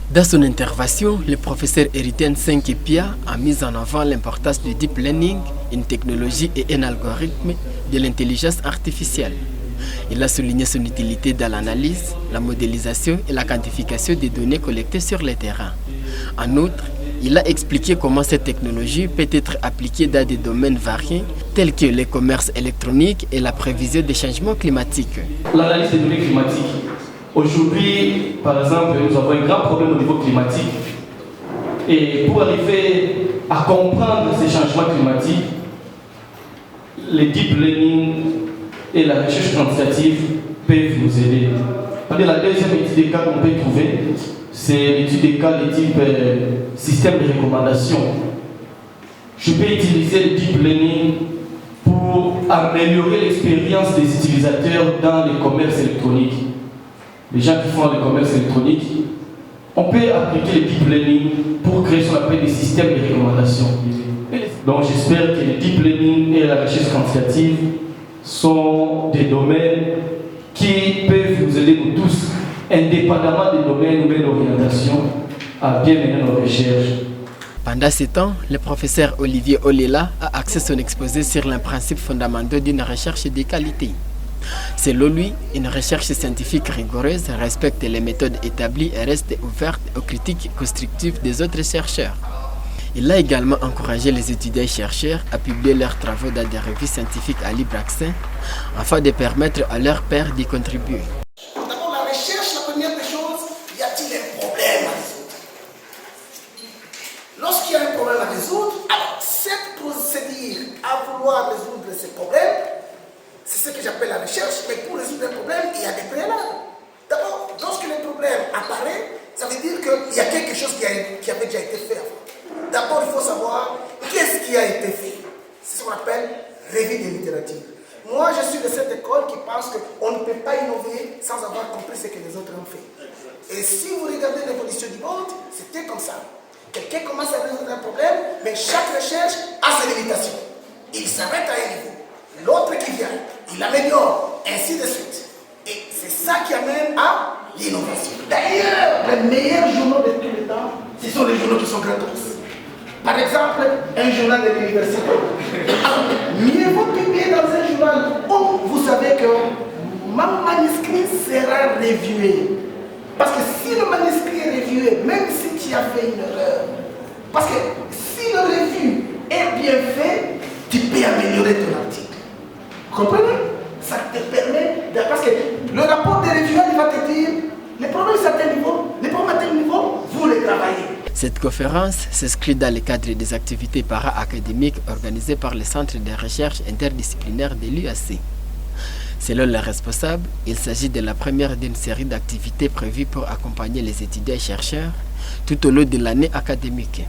Dans son intervention, le professeur Eriten Senkepia a mis en avant l'importance du deep learning, une technologie et un algorithme de l'intelligence artificielle. Il a souligné son utilité dans l'analyse, la modélisation et la quantification des données collectées sur le terrain. En outre, il a expliqué comment cette technologie peut être appliquée dans des domaines variés tels que le commerce électronique et la prévision des changements climatiques. L'analyse des données climatiques. Aujourd'hui, par exemple, nous avons un grand problème au niveau climatique. Et pour arriver à comprendre ces changements climatiques, les deep learning et la recherche quantitative peuvent nous aider. La deuxième étude de cas qu'on peut trouver, c'est l'étude de cas de type système de recommandation. Je peux utiliser le deep learning pour améliorer l'expérience des utilisateurs dans le commerce électronique. Les gens qui font le commerce électronique, on peut appliquer le deep learning pour créer ce qu'on appelle des systèmes de recommandation. Donc j'espère que le deep learning et la recherche quantitative sont des domaines qui peuvent nous aider nous tous, indépendamment des domaines ou de l'orientation, à bien mener nos recherches. Pendant ce temps, le professeur Olivier Olela a axé son exposé sur les principes fondamentaux d'une recherche de qualité. Selon lui, une recherche scientifique rigoureuse respecte les méthodes établies et reste ouverte aux critiques constructives des autres chercheurs. Il a également encouragé les étudiants et chercheurs à publier leurs travaux dans des revues scientifiques à libre accès afin de permettre à leurs pairs d'y contribuer. D'abord, la recherche, la première des choses, y a-t-il un problème à résoudre? Lorsqu'il y a un problème à résoudre, alors cette procédure à vouloir résoudre ces problèmes, c'est ce que j'appelle la recherche, mais pour résoudre un problème, il y a des préalables. D'abord, lorsque le problème apparaît, ça veut dire qu'il y a quelque chose qui avait déjà été fait avant. D'abord, il faut savoir qu'est-ce qui a été fait. C'est ce qu'on appelle revue de littérature. Moi, je suis de cette école qui pense qu'on ne peut pas innover sans avoir compris ce que les autres ont fait. Et si vous regardez l'évolution du monde, c'était comme ça. Quelqu'un commence à résoudre un problème, mais chaque recherche a ses limitations. Il s'arrête à un niveau. L'autre qui vient, il améliore, ainsi de suite. Et c'est ça qui amène à l'innovation. D'ailleurs, les meilleurs journaux de tous les temps, ce sont les journaux qui sont gratos. Par exemple, un journal de l'université. Alors, mieux vaut publier dans un journal où vous savez que mon manuscrit sera reviewé. Parce que si le manuscrit est reviewé, même si tu as fait une erreur, parce que si le review est bien fait, tu peux améliorer ton article. Comprenez? Ça te permet, parce que le rapport de review, il va te dire, les problèmes à tel niveau, les problèmes à tel niveau, vous les travaillez. Cette conférence s'inscrit dans le cadre des activités para-académiques organisées par le Centre de recherche interdisciplinaire de l'UAC. Selon les responsables, il s'agit de la première d'une série d'activités prévues pour accompagner les étudiants et chercheurs tout au long de l'année académique.